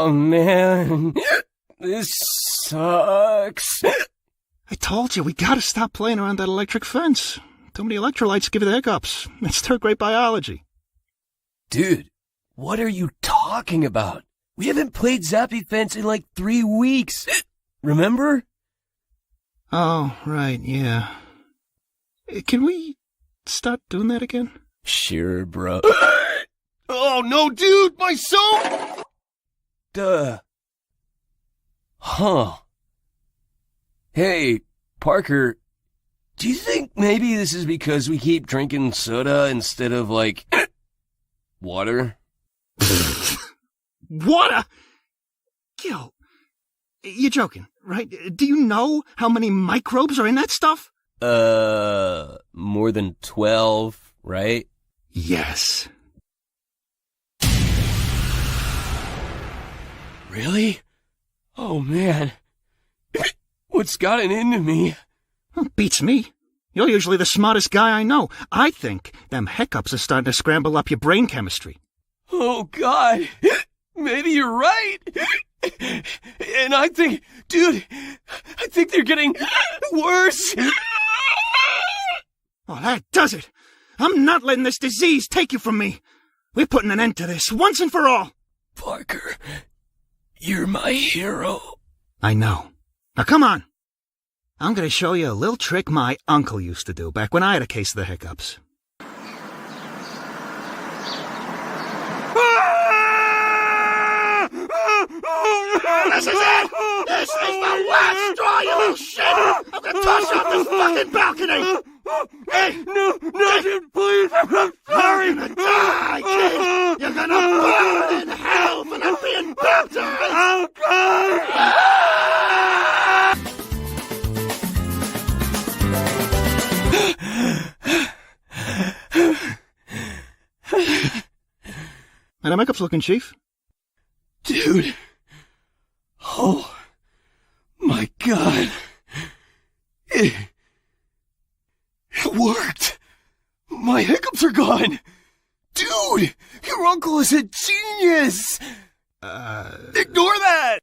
Oh, man. This sucks. I told you, we gotta stop playing around that electric fence. Too many electrolytes give you the hiccups. It's third-grade biology. Dude, what are you talking about? We haven't played Zappy Fence in like 3 weeks. Remember? Oh, right, yeah. Can we start doing that again? Sure, bro. Oh, no, dude! My soap! Duh. Huh. Hey, Parker, do you think maybe this is because we keep drinking soda instead of, like, water? Water? Gil, you're joking, right? Do you know how many microbes are in that stuff? More than 12, right? Yes. Really? Oh, man. What's gotten into me? Beats me. You're usually the smartest guy I know. I think them hiccups are starting to scramble up your brain chemistry. Oh, God. Maybe you're right. And I think, dude, I think they're getting worse. Oh, that does it. I'm not letting this disease take you from me. We're putting an end to this once and for all. Parker, you're my hero. I know. Now come on. I'm going to show you a little trick my uncle used to do back when I had a case of the hiccups. This is it! This is the last straw, you little shit! I'm going to toss you off this fucking balcony! Hey! No, dude, please! I'm sorry! You're gonna die, kid! You're gonna burn in hell for not being baptized! Oh, God! And the makeup's looking, Chief. Dude. Oh, my God. It worked. My hiccups are gone. Dude, your uncle is a genius. Ignore that.